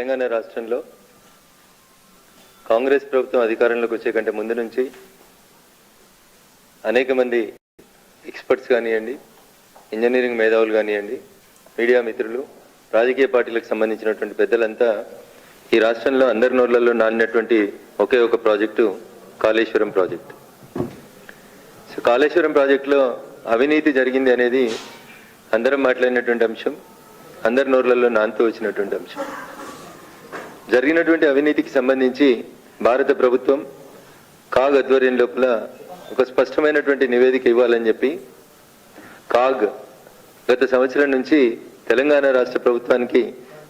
తెలంగాణ రాష్ట్రంలో కాంగ్రెస్ ప్రభుత్వం అధికారంలోకి వచ్చే కంటే ముందు నుంచి అనేక మంది ఎక్స్పర్ట్స్ కానివ్వండి, ఇంజనీరింగ్ మేధావులు కానివ్వండి, మీడియా మిత్రులు, రాజకీయ పార్టీలకు సంబంధించినటువంటి పెద్దలంతా ఈ రాష్ట్రంలో అందరి నోళ్లలో నానినటువంటి ఒకే ఒక project Kaleshwaram project. So Kaleshwaram ప్రాజెక్టులో అవినీతి జరిగింది అనేది అందరం మాట్లాడినటువంటి అంశం, అందరి నోర్లలో నాంతూ వచ్చినటువంటి అంశం. జరిగినటువంటి అవినీతికి సంబంధించి భారత ప్రభుత్వం కాగ్ ఆధ్వర్యం లోపల ఒక స్పష్టమైనటువంటి నివేదిక ఇవ్వాలని చెప్పి కాగ్ గత సంవత్సరం నుంచి తెలంగాణ రాష్ట్ర ప్రభుత్వానికి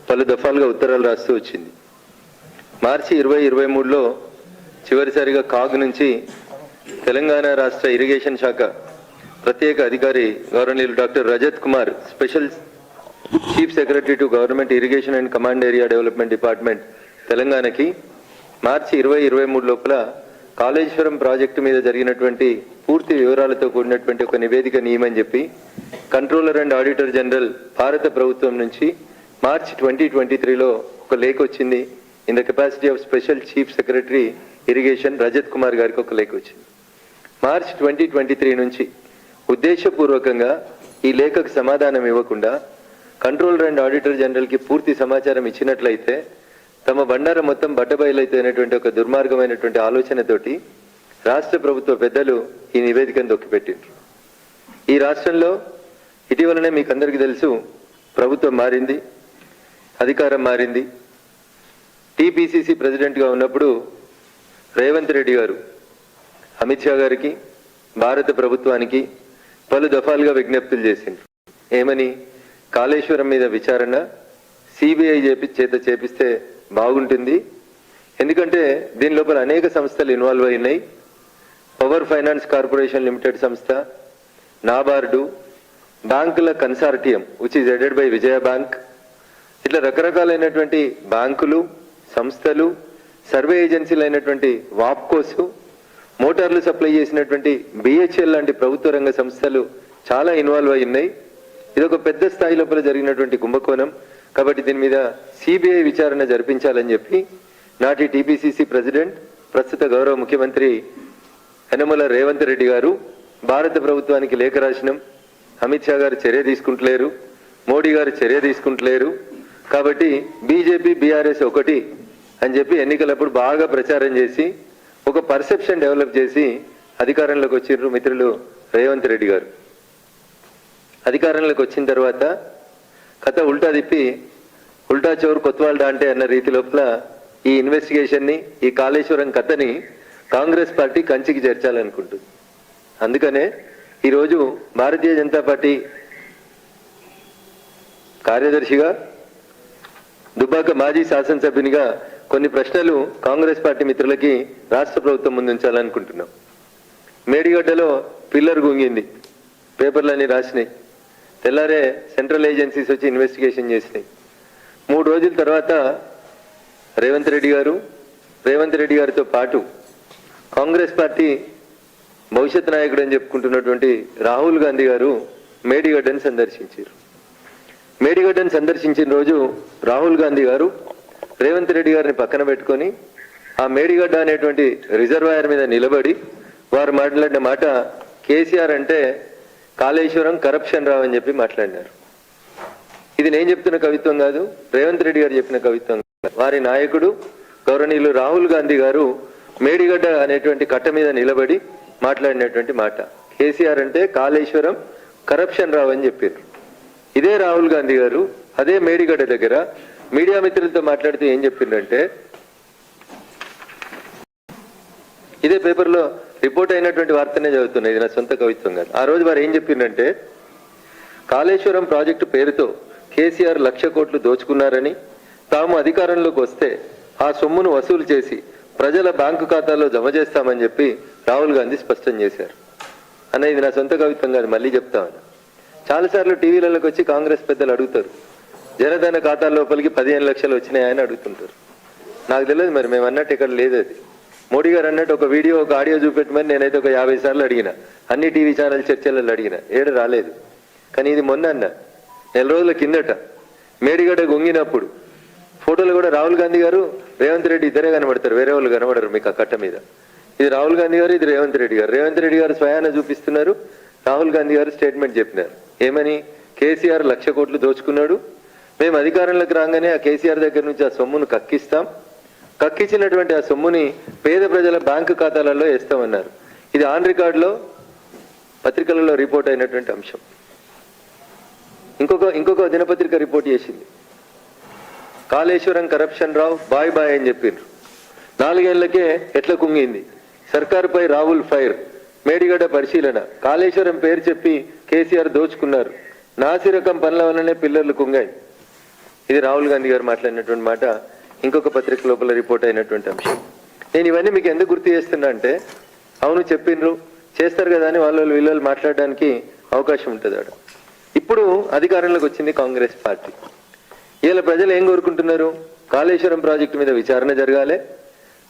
పలు దఫాలుగా ఉత్తరాలు రాస్తూ వచ్చింది. మార్చి 2023లో చివరిసారిగా కాగ్ నుంచి తెలంగాణ రాష్ట్ర ఇరిగేషన్ శాఖ ప్రత్యేక అధికారి గౌరవనీయులు doctor Rajat Kumar, special chief secretary to government irrigation and command area development department తెలంగాణకి మార్చి 2023 లోపల కాళేశ్వరం ప్రాజెక్టు మీద జరిగినటువంటి పూర్తి వివరాలతో కూడినటువంటి ఒక నివేదిక నియమని చెప్పి కంట్రోలర్ అండ్ ఆడిటర్ జనరల్ భారత ప్రభుత్వం నుంచి మార్చి 2023లో ఒక లేఖ వచ్చింది. In the capacity of special chief secretary irrigation Rajat Kumar గారికి ఒక లేఖ వచ్చింది. మార్చి 2023 నుంచి ఉద్దేశపూర్వకంగా ఈ లేఖకు సమాధానం ఇవ్వకుండా కంట్రోలర్ అండ్ ఆడిటర్ జనరల్కి పూర్తి సమాచారం ఇచ్చినట్లయితే తమ బండారం మొత్తం బట్టబయలైతేనటువంటి ఒక దుర్మార్గమైనటువంటి ఆలోచనతోటి రాష్ట్ర ప్రభుత్వ పెద్దలు ఈ నివేదికను దొక్కిపెట్టిండ్రు. ఈ రాష్ట్రంలో ఇటీవలనే మీకు అందరికీ తెలుసు, ప్రభుత్వం మారింది, అధికారం మారింది. టీపీసీసీ ప్రెసిడెంట్గా ఉన్నప్పుడు రేవంత్ రెడ్డి గారు అమిత్ షా గారికి, భారత ప్రభుత్వానికి పలు దఫాలుగా విజ్ఞప్తులు చేసిండ్రు. ఏమని? కాళేశ్వరం మీద విచారణ సిబిఐ చేత చేపిస్తే బాగుంటుంది, ఎందుకంటే దీని లోపల అనేక సంస్థలు ఇన్వాల్వ్ అయినాయి. పవర్ ఫైనాన్స్ కార్పొరేషన్ లిమిటెడ్ సంస్థ, నాబార్డు, బ్యాంకుల consortium which is headed by Vijaya bank, ఇట్లా రకరకాలైనటువంటి బ్యాంకులు, సంస్థలు, సర్వే ఏజెన్సీలు అయినటువంటి వాప్కోస్, మోటార్లు సప్లై చేసినటువంటి బిహెచ్ఎల్ లాంటి ప్రభుత్వ రంగ సంస్థలు చాలా ఇన్వాల్వ్ అయి ఉన్నాయి. ఇది ఒక పెద్ద స్థాయి లోపల జరిగినటువంటి కుంభకోణం. కాబట్టి దీని మీద సిబిఐ విచారణ జరిపించాలని చెప్పి నాటి టీపీసీసీ ప్రెసిడెంట్, ప్రస్తుత గౌరవ ముఖ్యమంత్రి యనమల రేవంత్ రెడ్డి గారు భారత ప్రభుత్వానికి లేఖ రాసినాం. అమిత్ షా గారు చర్య తీసుకుంటలేరు, మోడీ గారు చర్య తీసుకుంటలేరు, కాబట్టి బీజేపీ బీఆర్ఎస్ ఒకటి అని చెప్పి ఎన్నికలప్పుడు బాగా ప్రచారం చేసి ఒక పర్సెప్షన్ డెవలప్ చేసి అధికారంలోకి వచ్చిర్రు మిత్రులు రేవంత్ రెడ్డి గారు. అధికారంలోకి వచ్చిన తర్వాత కథ ఉల్టా తిప్పి ఉల్టా చోరు కొత్వాల్డా అంటే అన్న రీతి లోపల ఈ ఇన్వెస్టిగేషన్ని, ఈ కాళేశ్వరం కథని కాంగ్రెస్ పార్టీ కంచికి చేర్చాలనుకుంటుంది. అందుకనే ఈరోజు భారతీయ జనతా పార్టీ కార్యదర్శిగా, దుబ్బాక మాజీ శాసనసభ్యునిగా కొన్ని ప్రశ్నలు కాంగ్రెస్ పార్టీ మిత్రులకి రాష్ట్ర ప్రభుత్వం ముందుంచాలనుకుంటున్నాం. మేడిగడ్డలో పిల్లర్ గుంగింది, పేపర్లన్నీ రాసినాయి. తెల్లారే సెంట్రల్ ఏజెన్సీస్ వచ్చి ఇన్వెస్టిగేషన్ చేసినాయి. 3 రోజుల తర్వాత రేవంత్ రెడ్డి గారితో పాటు కాంగ్రెస్ పార్టీ భవిష్యత్ నాయకుడు అని చెప్పుకుంటున్నటువంటి రాహుల్ గాంధీ గారు మేడిగడ్డను సందర్శించారు. మేడిగడ్డను సందర్శించిన రోజు రాహుల్ గాంధీ గారు రేవంత్ రెడ్డి గారిని పక్కన పెట్టుకొని ఆ మేడిగడ్డ అనేటువంటి రిజర్వాయర్ మీద నిలబడి వారు మాట్లాడిన మాట, కేసీఆర్ అంటే కాళేశ్వరం కరప్షన్ రావు అని చెప్పి మాట్లాడినారు. ఇది నేను చెప్తున్న కవిత్వం కాదు, రేవంత్ రెడ్డి గారు చెప్పిన కవిత్వం. వారి నాయకుడు గౌరవనీయులు రాహుల్ గాంధీ గారు మేడిగడ్డ అనేటువంటి కట్ట మీద నిలబడి మాట్లాడినటువంటి మాట, కేసీఆర్ అంటే కాళేశ్వరం కరప్షన్ రావు అని చెప్పారు. ఇదే రాహుల్ గాంధీ గారు అదే మేడిగడ్డ దగ్గర మీడియా మిత్రులతో మాట్లాడుతూ ఏం చెప్పిందంటే, ఇదే పేపర్లో రిపోర్ట్ అయినటువంటి వార్తనే చదువుతున్నాయి, ఇది నా సొంత కవిత్వం కాదు. ఆ రోజు వారు ఏం చెప్పిందంటే, కాళేశ్వరం ప్రాజెక్టు పేరుతో కేసీఆర్ 1,00,000 కోట్లు దోచుకున్నారని, తాము అధికారంలోకి వస్తే ఆ సొమ్మును వసూలు చేసి ప్రజల బ్యాంకు ఖాతాలో జమ చేస్తామని చెప్పి రాహుల్ గాంధీ స్పష్టం చేశారు. అన్న ఇది నా సొంత కవిత్వం కాదు, మళ్ళీ చెప్తామని. చాలాసార్లు టీవీలలోకి వచ్చి కాంగ్రెస్ పెద్దలు అడుగుతారు, జనధన ఖాతా లోపలికి 15 లక్షలు వచ్చినాయని అడుగుతుంటారు. నాకు తెలియదు మరి, మేము అన్నట్టు ఇక్కడ లేదు. అది మోడీ గారు అన్నట్టు ఒక వీడియో, ఒక ఆడియో చూపెట్టమని నేనైతే ఒక 50 సార్లు అడిగిన, అన్ని టీవీ ఛానల్ చర్చలలో అడిగిన, ఏడు రాలేదు. కానీ ఇది మొన్న అన్న, 4 రోజుల కిందట మేడిగడ్డ గొంగినప్పుడు ఫోటోలో కూడా రాహుల్ గాంధీ గారు రేవంత్ రెడ్డి ఇద్దరే కనబడతారు, వేరే వాళ్ళు కనబడరు మీకు ఆ కట్ట మీద. ఇది రాహుల్ గాంధీ గారు, ఇది రేవంత్ రెడ్డి గారు. రేవంత్ రెడ్డి గారు స్వయాన చూపిస్తున్నారు, రాహుల్ గాంధీ గారు స్టేట్మెంట్ చెప్పినారు. ఏమని? కేసీఆర్ 1,00,000 కోట్లు దోచుకున్నాడు, మేము అధికారంలోకి రాగానే ఆ కేసీఆర్ దగ్గర నుంచి ఆ సొమ్మును కక్కిస్తాం, కక్కించినటువంటి ఆ సొమ్ముని పేద ప్రజల బ్యాంకు ఖాతాలలో వేస్తామన్నారు. ఇది ఆన్ రికార్డులో పత్రికలలో రిపోర్ట్ అయినటువంటి అంశం. ఇంకొక దినపత్రిక రిపోర్ట్ చేసింది, కాళేశ్వరం కరప్షన్ రావు బాయ్ బాయ్ అని చెప్పిండ్రు. 4 ఏళ్లకే ఎట్లా కుంగింది. సర్కారుపై రాహుల్ ఫైర్, మేడిగడ్డ పరిశీలన, కాళేశ్వరం పేరు చెప్పి కేసీఆర్ దోచుకున్నారు, నాసిరకం పనుల వల్లనే పిల్లర్లు కుంగాయి. ఇది రాహుల్ గాంధీ గారు మాట్లాడినటువంటి మాట, ఇంకొక పత్రిక లోపల రిపోర్ట్ అయినటువంటి అంశం. నేను ఇవన్నీ మీకు ఎందుకు గుర్తు చేస్తున్నా అంటే, అవును చెప్పిండ్రు చేస్తారు కదా అని వాళ్ళు వీళ్ళు మాట్లాడడానికి అవకాశం ఉంటుంది. ఇప్పుడు అధికారంలోకి వచ్చింది కాంగ్రెస్ పార్టీ. ఇలా ప్రజలు ఏం కోరుకుంటున్నారు? కాళేశ్వరం ప్రాజెక్టు మీద విచారణ జరగాలి,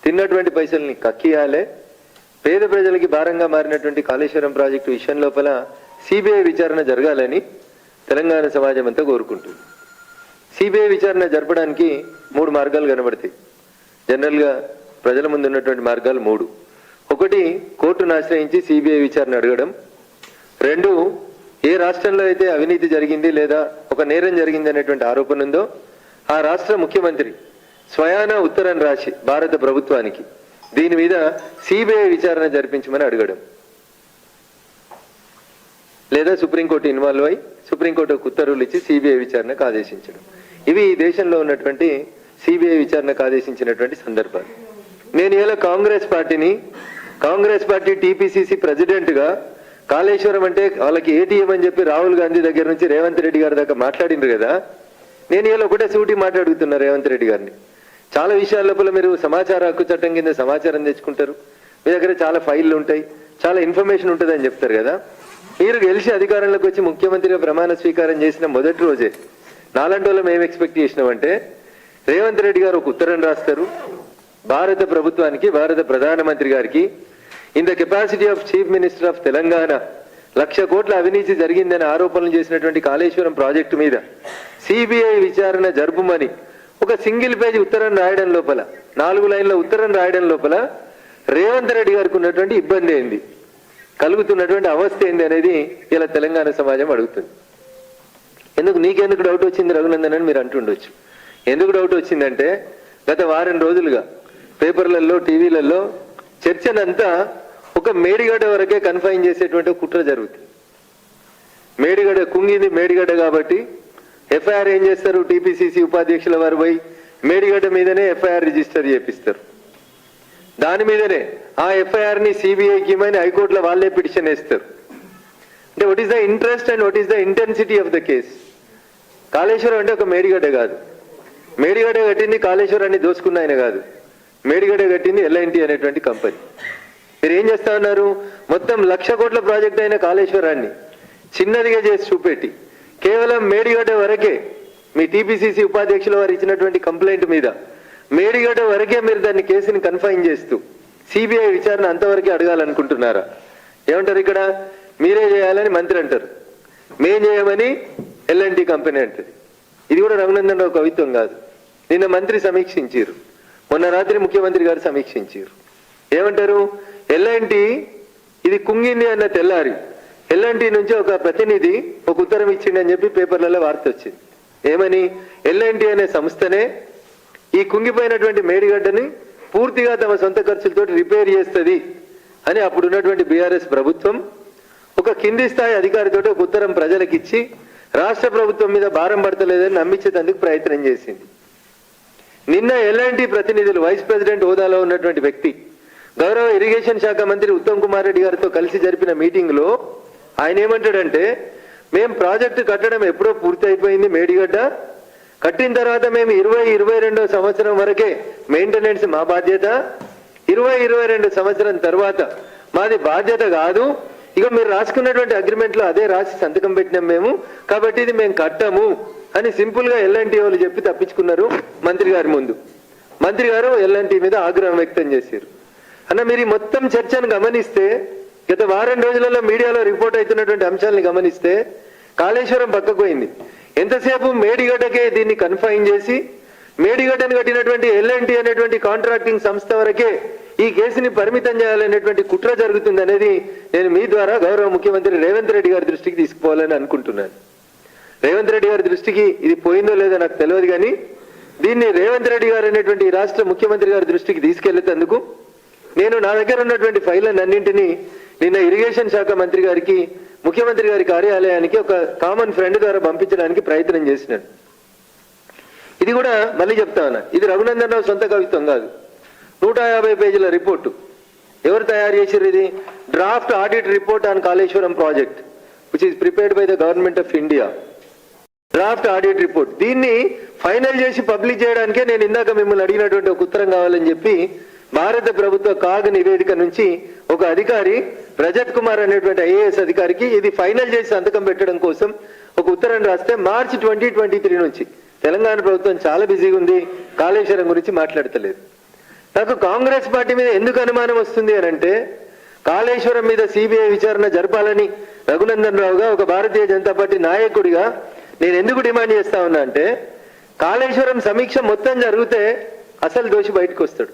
తిన్నటువంటి పైసల్ని కక్కియాలి, పేద ప్రజలకి భారంగా మారినటువంటి కాళేశ్వరం ప్రాజెక్టు విషయం లోపల సిబిఐ విచారణ జరగాలని తెలంగాణ సమాజం అంతా కోరుకుంటుంది. సిబిఐ విచారణ జరపడానికి 3 మార్గాలు కనబడతాయి. జనరల్గా ప్రజల ముందు ఉన్నటువంటి మార్గాలు 3. 1, కోర్టును ఆశ్రయించి సిబిఐ విచారణ అడగడం. 2, ఏ రాష్ట్రంలో అయితే అవినీతి జరిగింది లేదా ఒక నేరం జరిగింది అనేటువంటి ఆరోపణ ఉందో ఆ రాష్ట్ర ముఖ్యమంత్రి స్వయాన ఉత్తరం రాసి భారత ప్రభుత్వానికి దీని మీద సిబిఐ విచారణ జరిపించమని అడగడం, లేదా సుప్రీంకోర్టు ఇన్వాల్వ్ అయి సుప్రీంకోర్టు ఉత్తర్వులు ఇచ్చి సిబిఐ విచారణకు ఆదేశించడం. ఇవి ఈ దేశంలో ఉన్నటువంటి సిబిఐ విచారణకు ఆదేశించినటువంటి సందర్భాలు. నేను ఇలా కాంగ్రెస్ పార్టీ టీపీసీసీ ప్రెసిడెంట్ గా కాళేశ్వరం అంటే వాళ్ళకి ఏటీఎం అని చెప్పి రాహుల్ గాంధీ దగ్గర నుంచి రేవంత్ రెడ్డి గారి దాకా మాట్లాడిండ్రు కదా. నేను ఇలా ఒకటే సూటి మాట్లాడుతున్నా రేవంత్ రెడ్డి గారిని. చాలా విషయాల లోపల మీరు సమాచార హక్కు చట్టం కింద సమాచారం తెచ్చుకుంటారు, మీ దగ్గర చాలా ఫైళ్ళు ఉంటాయి, చాలా ఇన్ఫర్మేషన్ ఉంటుంది అని చెప్తారు కదా. మీరు గెలిచి అధికారంలోకి వచ్చి ముఖ్యమంత్రిగా ప్రమాణ స్వీకారం చేసిన మొదటి రోజే నాలాంటి వాళ్ళం ఏం ఎక్స్పెక్ట్ చేసినామంటే, రేవంత్ రెడ్డి గారు ఒక ఉత్తరం రాస్తారు భారత ప్రభుత్వానికి, భారత ప్రధానమంత్రి గారికి, in the capacity of chief minister of Telangana 1,00,000 కోట్ల అవినీతి జరిగిందని ఆరోపణలు చేసినటువంటి కాళేశ్వరం ప్రాజెక్టు మీద సిబిఐ విచారణ జరుపుమని ఒక సింగిల్ పేజీ ఉత్తరం రాయడం లోపల, 4 లైన్ల ఉత్తరం రాయడం లోపల రేవంత్ రెడ్డి గారికి ఉన్నటువంటి ఇబ్బంది ఏంది, కలుగుతున్నటువంటి అవస్థ ఏంది అనేది ఇలా తెలంగాణ సమాజం అడుగుతుంది. నీకెందుకు డౌట్ వచ్చింది రఘునందన్ అని మీరు అంటుండొచ్చు. ఎందుకు డౌట్ వచ్చిందంటే, గత వారం రోజులుగా పేపర్లలో టీవీలలో చర్చనంతా ఒక మేడిగడ్డ వరకే కన్ఫైన్ చేసేటువంటి కుట్ర జరుగుతుంది. మేడిగడ్డ కుంగింది మేడిగడ్డ కాబట్టి ఎఫ్ఐఆర్ ఏం చేస్తారు, టీపీసీసీ ఉపాధ్యక్షుల వారు పోయి మేడిగడ్డ మీదనే ఎఫ్ఐఆర్ రిజిస్టర్ చేపిస్తారు. దాని మీదనే ఆ ఎఫ్ఐఆర్ ని సిబిఐకి ఇమ్మని హైకోర్టులో వాళ్ళే పిటిషన్ వేస్తారు. అంటే what is the interest and what is the intensity of the case. Kaleshwaram అంటే ఒక మేడిగడ్డ కాదు, మేడిగడ్డ కట్టింది కాళేశ్వరాన్ని దోచుకున్న ఆయన కాదు, మేడిగడ్డ కట్టింది ఎల్ఐన్టీ అనేటువంటి కంపెనీ. మీరు ఏం చేస్తా ఉన్నారు, మొత్తం 1,00,000 కోట్ల ప్రాజెక్ట్ అయిన కాళేశ్వరాన్ని చిన్నదిగా చేసి చూపెట్టి కేవలం మేడిగడ్డ వరకే మీ టీపీసీసీ ఉపాధ్యక్షుల వారు ఇచ్చినటువంటి కంప్లైంట్ మీద మేడిగడ్డ వరకే మీరు దాన్ని కేసుని కన్ఫైన్ చేస్తూ సిబిఐ విచారణ అంతవరకే అడగాలనుకుంటున్నారా? ఏమంటారు ఇక్కడ, మీరే చేయాలని మంత్రి అంటారు, మేం చేయమని ఎల్ఎన్టీ కంపెనీ అంటది. ఇది కూడా రఘునందన్ రావు కవిత్వం కాదు. నిన్న మంత్రి సమీక్షించారు, మొన్న రాత్రి ముఖ్యమంత్రి గారు సమీక్షించారు. ఏమంటారు, ఎల్ఎన్టీ ఇది కుంగింది అన్న తెల్లారి ఎల్ఎన్టీ నుంచి ఒక ప్రతినిధి ఒక ఉత్తరం ఇచ్చిండి అని చెప్పి పేపర్లలో వార్త వచ్చింది. ఏమని, ఎల్ఎన్టీ అనే సంస్థనే ఈ కుంగిపోయినటువంటి మేడిగడ్డని పూర్తిగా తమ సొంత ఖర్చులతో రిపేర్ చేస్తుంది అని అప్పుడున్నటువంటి బీఆర్ఎస్ ప్రభుత్వం ఒక కింది స్థాయి అధికారితో ఒక ఉత్తరం ప్రజలకు ఇచ్చి రాష్ట్ర ప్రభుత్వం మీద భారం పడతలేదని నమ్మించేందుకు ప్రయత్నం చేసింది. నిన్న ఎల్ఎన్టీ ప్రతినిధులు వైస్ ప్రెసిడెంట్ హోదాలో ఉన్నటువంటి వ్యక్తి గౌరవ ఇరిగేషన్ శాఖ మంత్రి ఉత్తమ్ కుమార్ రెడ్డి గారితో కలిసి జరిపిన మీటింగ్ లో ఆయన ఏమంటాడంటే, మేము ప్రాజెక్టు కట్టడం ఎప్పుడో పూర్తి అయిపోయింది, మేడిగడ్డ కట్టిన తర్వాత మేము 2022వ సంవత్సరం వరకే మెయింటెనెన్స్ మా బాధ్యత, 2022 సంవత్సరం తర్వాత మాది బాధ్యత కాదు, ఇక మీరు రాసుకున్నటువంటి అగ్రిమెంట్ లో అదే రాసి సంతకం పెట్టినాం మేము, కాబట్టి ఇది మేము కట్టము అని సింపుల్ గా ఎల్ఎన్టీ వాళ్ళు చెప్పి తప్పించుకున్నారు మంత్రి గారి ముందు. మంత్రి గారు ఎల్ఎన్టీ మీద ఆగ్రహం వ్యక్తం చేశారు. అన్న మీరు ఈ మొత్తం చర్చను గమనిస్తే, గత వారం రోజులలో మీడియాలో రిపోర్ట్ అవుతున్నటువంటి అంశాలను గమనిస్తే కాళేశ్వరం పక్కకు పోయింది. ఎంతసేపు మేడిగడ్డకే దీన్ని కన్ఫైన్ చేసి మేడిగడ్డను కట్టినటువంటి L&T అనేటువంటి కాంట్రాక్టింగ్ సంస్థ వరకే ఈ కేసుని పరిమితం చేయాలనేటువంటి కుట్ర జరుగుతుంది అనేది నేను మీ ద్వారా గౌరవ ముఖ్యమంత్రి రేవంత్ రెడ్డి గారి దృష్టికి తీసుకుపోవాలని అనుకుంటున్నాను. రేవంత్ రెడ్డి గారి దృష్టికి ఇది పోయిందో లేదో నాకు తెలియదు, కానీ దీన్ని రేవంత్ రెడ్డి గారు అనేటువంటి రాష్ట్ర ముఖ్యమంత్రి గారి దృష్టికి తీసుకెళ్లేందుకు నేను నా దగ్గర ఉన్నటువంటి ఫైళ్ళని అన్నింటినీ నిన్న ఇరిగేషన్ శాఖ మంత్రి గారికి, ముఖ్యమంత్రి గారి కార్యాలయానికి ఒక కామన్ ఫ్రెండ్ ద్వారా పంపించడానికి ప్రయత్నం చేసినాను. ఇది కూడా మళ్ళీ చెప్తా ఉన్నా, ఇది రఘునందన్ రావు సొంత కవిత్వం కాదు. 150 పేజీల రిపోర్టు. ఎవరు తయారు చేశారు? ఇది draft audit report on Kaleshwaram project which is prepared by the government of India. Draft audit report. దీన్ని ఫైనల్ చేసి పబ్లిష్ చేయడానికే నేను ఇందాక మిమ్మల్ని అడిగినటువంటి ఒక ఉత్తరం కావాలని చెప్పి భారత ప్రభుత్వ కాగ్ నివేదిక నుంచి ఒక అధికారి రజత్ కుమార్ అనేటువంటి IAS అధికారికి ఇది ఫైనల్ చేసి సంతకం పెట్టడం కోసం ఒక ఉత్తరం రాస్తే మార్చి 2023 నుంచి తెలంగాణ ప్రభుత్వం చాలా బిజీగా ఉంది, కాళేశ్వరం గురించి మాట్లాడతలేదు. నాకు కాంగ్రెస్ పార్టీ మీద ఎందుకు అనుమానం వస్తుంది అని అంటే, కాళేశ్వరం మీద CBI విచారణ జరపాలని రఘునందన్ రావుగా ఒక భారతీయ జనతా పార్టీ నాయకుడిగా నేను ఎందుకు డిమాండ్ చేస్తా ఉన్నా అంటే, కాళేశ్వరం సమీక్ష మొత్తం జరిగితే అసలు దోషి బయటకు వస్తాడు.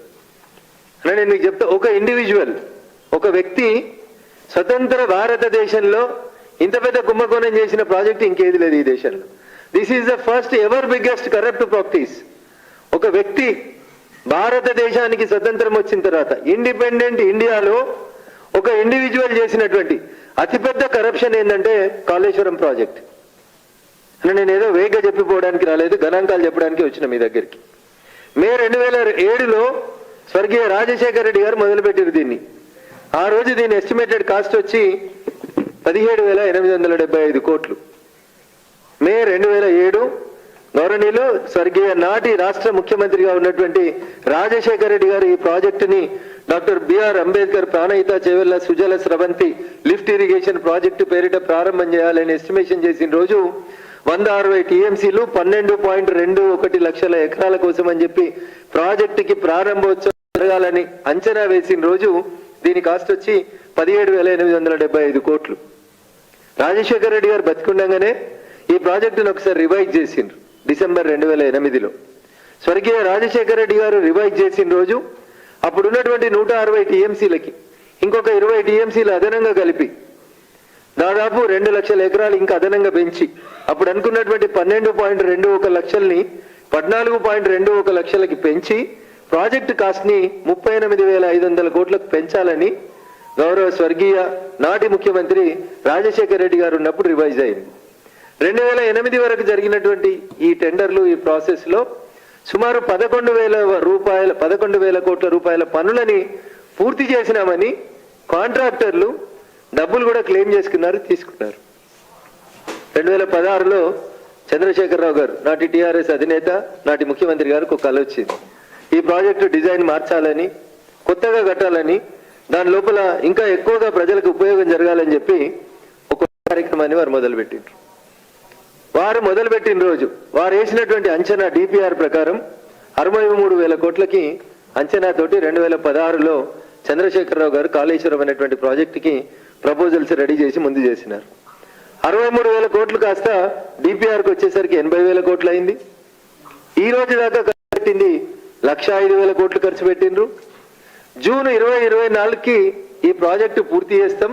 అని నేను మీకు చెప్తా, ఒక ఇండివిజువల్, ఒక వ్యక్తి స్వతంత్ర భారతదేశంలో ఇంత పెద్ద కుంభకోణం చేసిన ప్రాజెక్ట్ ఇంకేది లేదు ఈ దేశంలో. This is the first ever biggest corrupt practice. ఒక వ్యక్తి భారతదేశానికి స్వతంత్రం వచ్చిన తర్వాత ఇండిపెండెంట్ ఇండియాలో ఒక ఇండివిజువల్ చేసినటువంటి అతిపెద్ద కరప్షన్ ఏంటంటే కాళేశ్వరం ప్రాజెక్ట్. అని నేను ఏదో వేగంగా చెప్పిపోవడానికి రాలేదు, గణాంకాలు చెప్పడానికి వచ్చిన మీ దగ్గరికి. మే 2007లో స్వర్గీయ రాజశేఖర రెడ్డి గారు మొదలుపెట్టారు దీన్ని. ఆ రోజు దీని ఎస్టిమేటెడ్ కాస్ట్ వచ్చి 17,875 కోట్లు. మే 2007 గౌరవనీయులు స్వర్గీయ నాటి రాష్ట్ర ముఖ్యమంత్రిగా ఉన్నటువంటి రాజశేఖర రెడ్డి గారు ఈ ప్రాజెక్టుని doctor BR Ambedkar Pranahita Chevella Sujala Sravanthi lift irrigation project పేరిట ప్రారంభం చేయాలని ఎస్టిమేషన్ చేసిన రోజు 160 TMCలు 12.21 లక్షల ఎకరాల కోసం అని చెప్పి ప్రాజెక్టుకి ప్రారంభోత్సవం జరగాలని అంచనా వేసిన రోజు దీని కాస్ట్ వచ్చి 17,875 కోట్లు. రాజశేఖర రెడ్డి గారు బతికుండగానే ఈ ప్రాజెక్టును ఒకసారి రివైజ్ చేసిండ్రు డిసెంబర్ 2008లో. స్వర్గీయ రాజశేఖర రెడ్డి గారు రివైజ్ చేసిన రోజు అప్పుడున్నటువంటి 160 TMCలకి ఇంకొక 20 TMCలు అదనంగా కలిపి దాదాపు 2 లక్షల ఎకరాలు ఇంకా అదనంగా పెంచి అప్పుడు అనుకున్నటువంటి 12.21 లక్షల్ని 14.21 లక్షలకి పెంచి ప్రాజెక్టు కాస్ట్ ని 38,500 కోట్లకు పెంచాలని గౌరవ స్వర్గీయ నాటి ముఖ్యమంత్రి రాజశేఖర రెడ్డి గారు ఉన్నప్పుడు రివైజ్ అయింది. 2008 వరకు జరిగినటువంటి ఈ టెండర్లు, ఈ ప్రాసెస్ లో సుమారు 11,000 కోట్ల రూపాయల పనులని పూర్తి చేసినామని కాంట్రాక్టర్లు డబ్బులు కూడా క్లెయిమ్ చేసుకున్నారు, తీసుకున్నారు. 2016లో చంద్రశేఖరరావు గారు నాటి TRS అధినేత, నాటి ముఖ్యమంత్రి గారికి ఒక కల వచ్చింది. ఈ ప్రాజెక్టు డిజైన్ మార్చాలని, కొత్తగా కట్టాలని, దాని లోపల ఇంకా ఎక్కువగా ప్రజలకు ఉపయోగం జరగాలని చెప్పి ఒక కార్యక్రమాన్ని వారు మొదలుపెట్టిండ్రు. వారు మొదలుపెట్టిన రోజు వారు వేసినటువంటి అంచనా DPR ప్రకారం 63,000 కోట్లకి అంచనాతోటి 2016లో చంద్రశేఖరరావు గారు కాళేశ్వరం అనేటువంటి ప్రాజెక్టుకి ప్రపోజల్స్ రెడీ చేసి ముందు చేసినారు. 63,000 కోట్లు కాస్త DPRకి వచ్చేసరికి 80,000 కోట్లు అయింది. ఈ రోజు దాకా ఖర్చు పెట్టింది 105,000 కోట్లు ఖర్చు పెట్టిండ్రు. జూన్ 2024కి ఈ ప్రాజెక్టు పూర్తి చేస్తాం.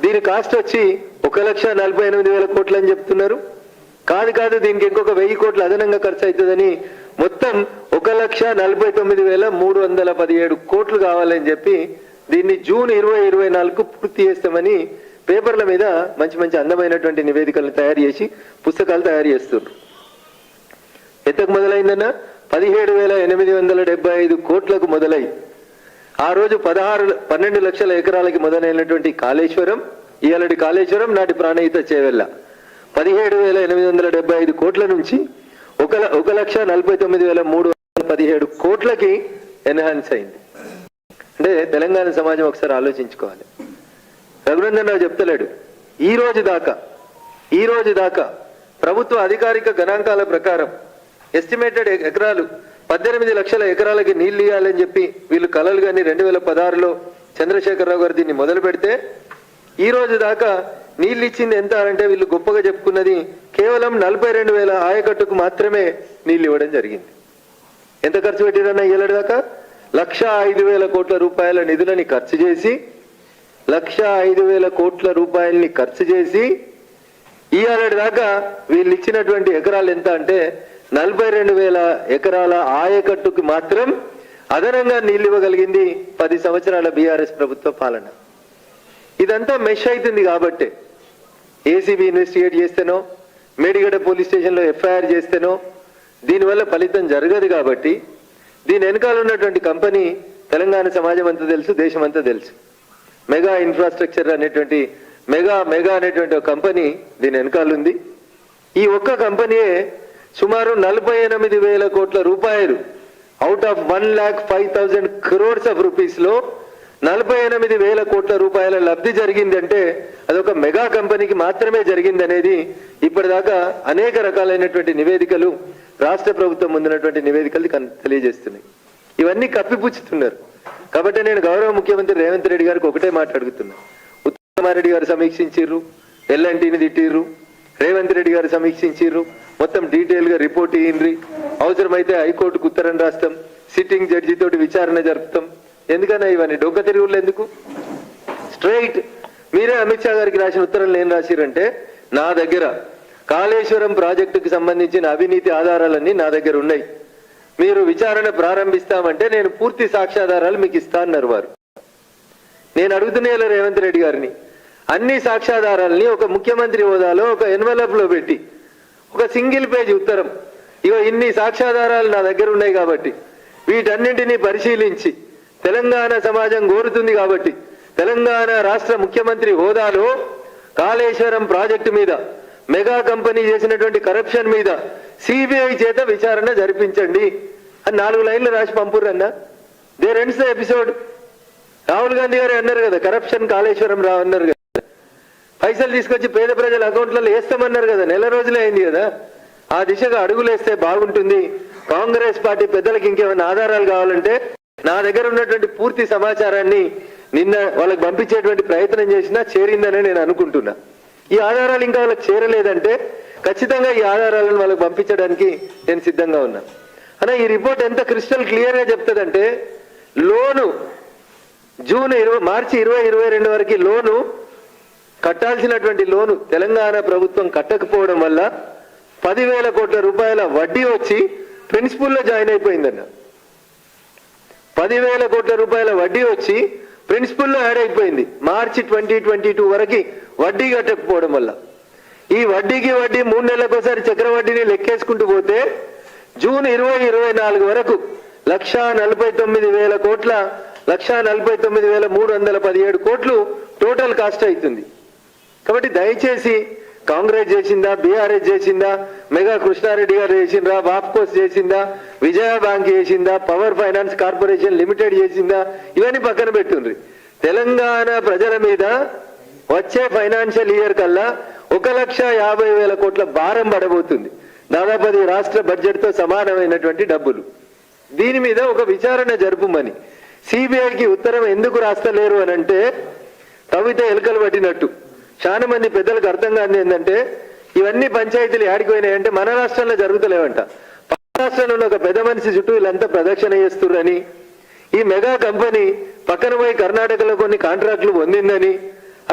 దీని కాస్ట్ వచ్చి 1,48,000 కోట్లు అని చెప్తున్నారు. కాదు దీనికి ఇంకొక 1000 కోట్లు అదనంగా ఖర్చు అవుతుందని మొత్తం 1,49,317 కోట్లు కావాలని చెప్పి దీన్ని జూన్ 2024కు పూర్తి చేస్తామని పేపర్ల మీద మంచి మంచి అందమైనటువంటి నివేదికలను తయారు చేసి పుస్తకాలు తయారు చేస్తున్నారు. ఎంతకు మొదలైందన్న 17,875 కోట్లకు మొదలై ఆ రోజు 12 లక్షల ఎకరాలకి మొదలైనటువంటి కాళేశ్వరం, ఇయాలటి కాళేశ్వరం, నాటి ప్రాణహిత చేవెళ్ళ 17,875 కోట్ల నుంచి 1,49,317 కోట్లకి ఎన్హాన్స్ అయింది. అంటే తెలంగాణ సమాజం ఒకసారి ఆలోచించుకోవాలి. రఘునందన్ రావు చెప్తలేడు, ఈ రోజు దాకా ప్రభుత్వ అధికారిక గణాంకాల ప్రకారం ఎస్టిమేటెడ్ ఎకరాలు 18 లక్షల ఎకరాలకి నీళ్లు ఇవ్వాలని చెప్పి వీళ్ళు కలలు కానీ 2016లో చంద్రశేఖరరావు గారు దీన్ని మొదలు పెడితే ఈ రోజు దాకా నీళ్ళు ఇచ్చింది ఎంత అంటే వీళ్ళు గొప్పగా చెప్పుకున్నది కేవలం 42,000 ఆయకట్టుకు మాత్రమే నీళ్లు ఇవ్వడం జరిగింది. ఎంత ఖర్చు పెట్టిరన్నా ఇయ్యలేడు దాకా 1,05,000 కోట్ల రూపాయల నిధులని ఖర్చు చేసి 1,05,000 కోట్ల రూపాయలని ఖర్చు చేసి ఇయ్యాలటి దాకా వీళ్ళు ఇచ్చినటువంటి ఎకరాలు ఎంత అంటే 42,000 ఎకరాల ఆయకట్టుకు మాత్రం అదనంగా నీళ్ళు ఇవ్వగలిగింది 10 సంవత్సరాల బీఆర్ఎస్ ప్రభుత్వ పాలన. ఇదంతా మెష్ అవుతుంది కాబట్టి ఏసీబీ ఇన్వెస్టిగేట్ చేస్తేనో మేడిగడ్డ పోలీస్ స్టేషన్లో ఎఫ్ఐఆర్ చేస్తేనో దీనివల్ల ఫలితం జరగదు. కాబట్టి దీని వెనకాల ఉన్నటువంటి కంపెనీ తెలంగాణ సమాజం అంతా తెలుసు, దేశం అంతా తెలుసు. మెగా ఇన్ఫ్రాస్ట్రక్చర్ అనేటువంటి మెగా అనేటువంటి ఒక కంపెనీ దీని వెనకాల ఉంది. ఈ ఒక్క కంపెనీయే సుమారు 48,000 కోట్ల రూపాయలు out of 1,05,000 crores of rupees లో 48,000 కోట్ల రూపాయల లబ్ధి జరిగిందంటే అదొక మెగా కంపెనీకి మాత్రమే జరిగింది అనేది ఇప్పటిదాకా అనేక రకాలైనటువంటి నివేదికలు రాష్ట్ర ప్రభుత్వం ముందున్నటువంటి నివేదికలు తెలియజేస్తున్నాయి. ఇవన్నీ కప్పిపుచ్చుతున్నారు. కాబట్టి నేను గౌరవ ముఖ్యమంత్రి రేవంత్ రెడ్డి గారికి ఒకటే మాట్లాడుతున్నా. ఉత్తమారెడ్డి గారు సమీక్షించిర్రు, ఎల్ఎన్టీని తిట్టిర్రు, రేవంత్ రెడ్డి గారు సమీక్షించిర్రు, మొత్తం డీటెయిల్ గా రిపోర్ట్ ఇయ్యండ్రి, అవసరమైతే హైకోర్టుకు ఉత్తరం రాస్తాం, సిట్టింగ్ జడ్జి తోటి విచారణ జరుపుతాం. ఎందుకన్నా ఇవన్నీ డొక్క తిరుగుళ్ళు ఎందుకు? స్ట్రైట్ మీరే అమిత్ షా గారికి రాసిన ఉత్తరంలో ఏం రాసిరంటే, నా దగ్గర కాళేశ్వరం ప్రాజెక్టుకు సంబంధించిన అవినీతి ఆధారాలన్నీ నా దగ్గర ఉన్నాయి, మీరు విచారణ ప్రారంభిస్తామంటే నేను పూర్తి సాక్ష్యాధారాలు మీకు ఇస్తా అన్నారు వారు. నేను అడుగుతున్నా రేవంత్ రెడ్డి గారిని, అన్ని సాక్ష్యాధారాలని ఒక ముఖ్యమంత్రి హోదాలో ఒక ఎన్వలప్ లో పెట్టి ఒక సింగిల్ పేజ్ ఉత్తరం, ఇగో ఇన్ని సాక్ష్యాధారాలు నా దగ్గర ఉన్నాయి కాబట్టి వీటన్నింటినీ పరిశీలించి తెలంగాణ సమాజం కోరుతుంది కాబట్టి తెలంగాణ రాష్ట్ర ముఖ్యమంత్రి హోదాలో కాళేశ్వరం ప్రాజెక్టు మీద మెగా కంపెనీ చేసినటువంటి కరప్షన్ మీద సిబిఐ చేత విచారణ జరిపించండి అని 4 లైన్లు రాసి పంపుర్రన్న. There ends the episode. Rahul Gandhi గారు అన్నారు కదా, కరప్షన్ కాళేశ్వరం రా అన్నారు కదా, పైసలు తీసుకొచ్చి పేద ప్రజల అకౌంట్లలో వేస్తామన్నారు కదా, నెల రోజులే అయింది కదా. ఆ దిశగా అడుగులేస్తే బాగుంటుంది. కాంగ్రెస్ పార్టీ పెద్దలకు ఇంకేమైనా ఆధారాలు కావాలంటే నా దగ్గర ఉన్నటువంటి పూర్తి సమాచారాన్ని నిన్న వాళ్ళకి పంపించేటువంటి ప్రయత్నం చేసినా చేరిందని నేను అనుకుంటున్నా. ఈ ఆధారాలు ఇంకా వాళ్ళకి చేరలేదంటే ఖచ్చితంగా ఈ ఆధారాలను వాళ్ళకి పంపించడానికి నేను సిద్ధంగా ఉన్నా. అన్న ఈ రిపోర్ట్ ఎంత క్రిస్టల్ క్లియర్ గా చెప్తుందంటే, లోను మార్చి 2022 వరకు లోను కట్టాల్సినటువంటి లోను తెలంగాణ ప్రభుత్వం కట్టకపోవడం వల్ల 10,000 కోట్ల రూపాయల వడ్డీ వచ్చి ప్రిన్సిపల్లో జాయిన్ అయిపోయిందన్న. 10,000 కోట్ల రూపాయల వడ్డీ వచ్చి ప్రిన్సిపల్లో యాడ్ అయిపోయింది. మార్చి 2022 వరకు వడ్డీ కట్టకపోవడం వల్ల ఈ వడ్డీకి వడ్డీ 3 నెలలకోసారి చక్రవడ్డీని లెక్కేసుకుంటూ పోతే జూన్ 2024 వరకు 1,49,000 కోట్ల 1,49,317 కోట్లు టోటల్ కాస్ట్ అవుతుంది. కాబట్టి దయచేసి కాంగ్రెస్ చేసిందా, బీఆర్ఎస్ చేసిందా, మెగా కృష్ణారెడ్డి గారు చేసిందా, వాప్కోస్ చేసిందా, విజయ బ్యాంక్ చేసిందా, పవర్ ఫైనాన్స్ కార్పొరేషన్ లిమిటెడ్ చేసిందా, ఇవన్నీ పక్కన పెట్టుండ్రి. తెలంగాణ ప్రజల మీద వచ్చే ఫైనాన్షియల్ ఇయర్ కల్లా 1,50,000 కోట్ల భారం పడబోతుంది. దాదాపు అది రాష్ట్ర బడ్జెట్ తో సమానమైనటువంటి డబ్బులు. దీని మీద ఒక విచారణ జరుపుమని సిబిఐకి ఉత్తరం ఎందుకు రాస్తలేరు అని అంటే, తవ్వితే ఎలుకలు పట్టినట్టు. చాలా మంది పెద్దలకు అర్థం కాని ఏంటంటే, ఇవన్నీ పంచాయతీలు ఆడిపోయినాయంటే మన రాష్ట్రంలో జరుగుతలేవంట. రాష్ట్రంలో ఉన్న ఒక పెద్ద మనిషి చుట్టూ వీళ్ళంతా ప్రదక్షిణ చేస్తున్నారని, ఈ మెగా కంపెనీ పక్కన పోయి కర్ణాటకలో కొన్ని కాంట్రాక్టులు పొందిందని,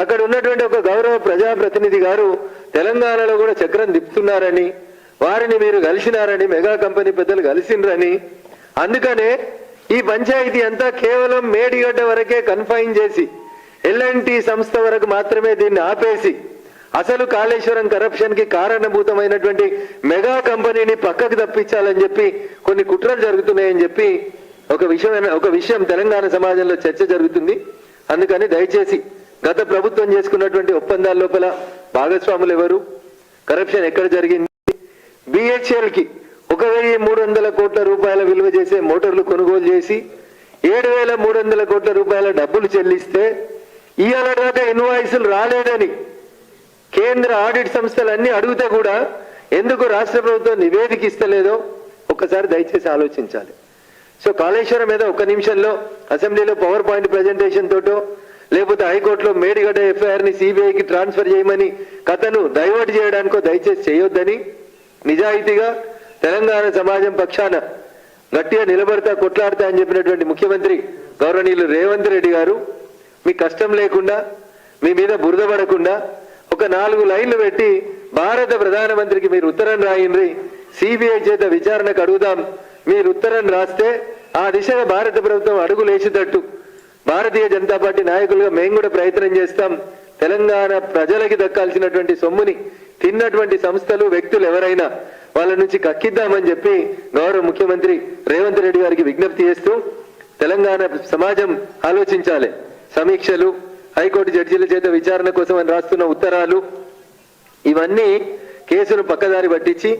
అక్కడ ఉన్నటువంటి ఒక గౌరవ ప్రజాప్రతినిధి గారు తెలంగాణలో కూడా చక్రం తిప్పుతున్నారని, వారిని మీరు కలిసినారని, మెగా కంపెనీ పెద్దలు కలిసిండ్రని, అందుకనే ఈ పంచాయతీ అంతా కేవలం మేడిగడ్డ వరకే కన్ఫైన్ చేసి ఎల్ఎన్టీ సంస్థ వరకు మాత్రమే దీన్ని ఆపేసి అసలు కాళేశ్వరం కరప్షన్ కి కారణభూతమైనటువంటి మెగా కంపెనీని పక్కకు తప్పించాలని చెప్పి కొన్ని కుట్రలు జరుగుతున్నాయని చెప్పి ఒక విషయం తెలంగాణ సమాజంలో చర్చ జరుగుతుంది. అందుకని దయచేసి గత ప్రభుత్వం చేసుకున్నటువంటి ఒప్పందాల లోపల భాగస్వాములు ఎవరు, కరప్షన్ ఎక్కడ జరిగింది, బిహెచ్ఎల్ కి 1,300 కోట్ల రూపాయల విలువ చేసే మోటార్లు కొనుగోలు చేసి 7,300 కోట్ల రూపాయల డబ్బులు చెల్లిస్తే ఇవాళ దాకా ఇన్వాయిస్లు రాలేదని కేంద్ర ఆడిట్ సంస్థలన్నీ అడిగితే కూడా ఎందుకు రాష్ట్ర ప్రభుత్వం నివేదిక ఇస్తలేదో ఒక్కసారి దయచేసి ఆలోచించాలి. సో కాళేశ్వరం మీద 1 నిమిషంలో అసెంబ్లీలో పవర్ పాయింట్ ప్రెజెంటేషన్ తోటో లేకపోతే హైకోర్టులో మేడిగడ్డ ఎఫ్ఐఆర్ ని సిబిఐకి ట్రాన్స్ఫర్ చేయమని కథను డైవర్ట్ చేయడానికో దయచేసి చేయొద్దని నిజాయితీగా తెలంగాణ సమాజం పక్షాన గట్టిగా నిలబడతా కొట్లాడతా అని చెప్పినటువంటి ముఖ్యమంత్రి గౌరవనీయులు రేవంత్ రెడ్డి గారు మీ కష్టం లేకుండా మీ మీద బురద పడకుండా ఒక 4 లైన్లు పెట్టి భారత ప్రధానమంత్రికి మీరు ఉత్తరం రాయండి, సిబిఐ చేత విచారణకు అడుగుదాం, మీరు ఉత్తరం రాస్తే ఆ దిశగా భారత ప్రభుత్వం అడుగులేసేటట్టు భారతీయ జనతా పార్టీ నాయకులుగా మేము కూడా ప్రయత్నం చేస్తాం. తెలంగాణ ప్రజలకి దక్కాల్సినటువంటి సొమ్ముని తిన్నటువంటి సంస్థలు వ్యక్తులు ఎవరైనా వాళ్ళ నుంచి కక్కిద్దామని చెప్పి గౌరవ ముఖ్యమంత్రి రేవంత్ రెడ్డి గారికి విజ్ఞప్తి చేస్తూ తెలంగాణ సమాజం ఆలోచించాలి. సమీక్షలు, హైకోర్టు జడ్జీల చేత విచారణ కోసం అని రాస్తున్న ఉత్తరాలు, ఇవన్నీ కేసును పక్కదారి పట్టించి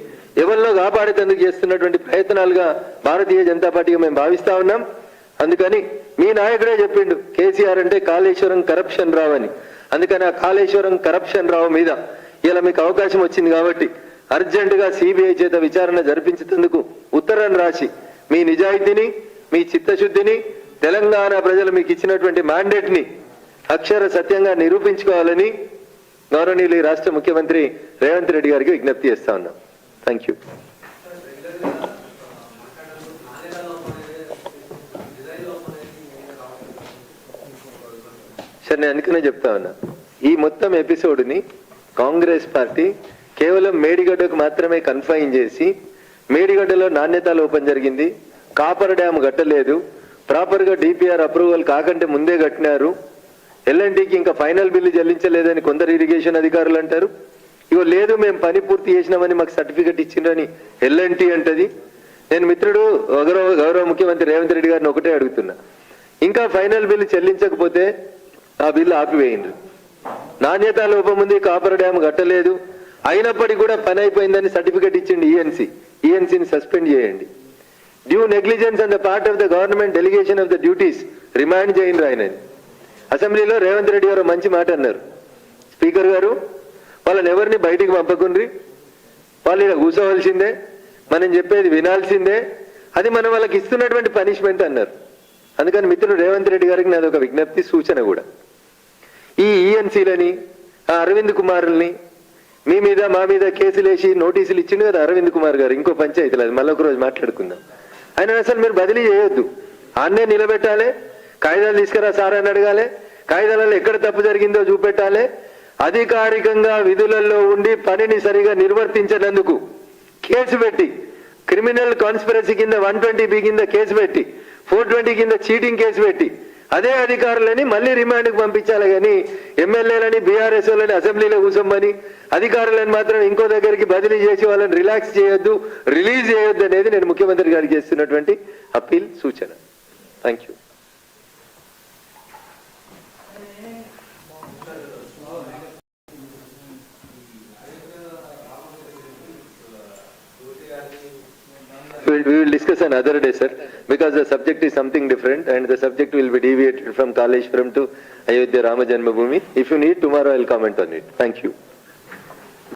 ఎవరిలో కాపాడేందుకు చేస్తున్నటువంటి ప్రయత్నాలుగా భారతీయ జనతా పార్టీగా మేము భావిస్తా ఉన్నాం. అందుకని మీ నాయకుడే చెప్పిండు కేసీఆర్ అంటే కాళేశ్వరం కరప్షన్ రావు అని. అందుకని ఆ కాళేశ్వరం కరప్షన్ రావు మీద ఇలా మీకు అవకాశం వచ్చింది కాబట్టి అర్జెంటుగా సిబిఐ చేత విచారణ జరిపించేందుకు ఉత్తరం రాసి మీ నిజాయితీని, మీ చిత్తశుద్ధిని, తెలంగాణ ప్రజలు మీకు ఇచ్చినటువంటి మ్యాండేట్ ని అక్షర సత్యంగా నిరూపించుకోవాలని గౌరవనీయులు రాష్ట్ర ముఖ్యమంత్రి రేవంత్ రెడ్డి గారికి విజ్ఞప్తి చేస్తా ఉన్నాం. Thank you. సార్ నేను అందుకనే చెప్తా ఉన్నా, ఈ మొత్తం ఎపిసోడ్ని కాంగ్రెస్ పార్టీ కేవలం మేడిగడ్డకు మాత్రమే కన్ఫైన్ చేసి మేడిగడ్డలో నాణ్యత లోపం జరిగింది, కాపర్ డ్యామ్ కట్టలేదు, ప్రాపర్గా డిపిఆర్ అప్రూవల్ కాకంటే ముందే కట్టినారు, ఎల్ఎన్టీకి ఇంకా ఫైనల్ బిల్లు చెల్లించలేదని కొందరు ఇరిగేషన్ అధికారులు అంటారు. ఇగో లేదు మేము పని పూర్తి చేసినామని మాకు సర్టిఫికెట్ ఇచ్చిండ్రని ఎల్ఎన్టీ అంటది. నేను మిత్రుడు గౌరవ ముఖ్యమంత్రి రేవంత్ రెడ్డి గారిని ఒకటే అడుగుతున్నా, ఇంకా ఫైనల్ బిల్లు చెల్లించకపోతే ఆ బిల్లు ఆపివేయండి. నాణ్యత లోపం ఉంది, కాపర్ డ్యామ్ కట్టలేదు, అయినప్పటికీ కూడా పని అయిపోయిందని సర్టిఫికెట్ ఇచ్చింది ఈఎన్సీని సస్పెండ్ చేయండి. Due negligence on the part of the government delegation of the duties remind చేయండి. ఆయన అసెంబ్లీలో రేవంత్ రెడ్డి గారు మంచి మాట అన్నారు, స్పీకర్ గారు వాళ్ళని ఎవరిని బయటికి పంపకుండ్రి, వాళ్ళు ఇలా కూర్చోవలసిందే, మనం చెప్పేది వినాల్సిందే, అది మనం వాళ్ళకి ఇస్తున్నటువంటి పనిష్మెంట్ అన్నారు. అందుకని మిత్రుడు రేవంత్ రెడ్డి గారికి నాది ఒక విజ్ఞప్తి, సూచన కూడా, ఈ ఈఎన్సీలని అరవింద్ కుమార్ని మీ మీద మా మీద కేసులు వేసి నోటీసులు ఇచ్చిండు కదా అరవింద్ కుమార్ గారు, ఇంకో పంచాయతీలు, అది మళ్ళీ ఒక రోజు మాట్లాడుకుందాం. ఆయన అసలు మీరు బదిలీ చేయొద్దు, ఆన్నే నిలబెట్టాలి, కాగితాలు తీసుకురా సార్ అని అడగాలి, కాగితాలలో ఎక్కడ తప్పు జరిగిందో చూపెట్టాలి. అధికారికంగా విధులలో ఉండి పనిని సరిగా నిర్వర్తించినందుకు కేసు పెట్టి, క్రిమినల్ కాన్స్పిరసీ కింద 120B కింద కేసు పెట్టి, 420 కింద చీటింగ్ కేసు పెట్టి అదే అధికారులని మళ్ళీ రిమాండ్కి పంపించాలి. కానీ ఎమ్మెల్యేలని బీఆర్ఎస్ వాళ్ళని అసెంబ్లీలో కూర్చోమని అధికారులను మాత్రం ఇంకో దగ్గరికి బదిలీ చేసి వాళ్ళని రిలాక్స్ చేయొద్దు, రిలీజ్ చేయొద్దు అనేది నేను ముఖ్యమంత్రి గారికి చేస్తున్నటువంటి అప్పీల్, సూచన. Thank you. We will discuss another day, sir, because the subject is something different and the subject will be deviated from Kaleshwaram to Ayodhya Rama Janmabhoomi. If you need, tomorrow I will comment on it. Thank you.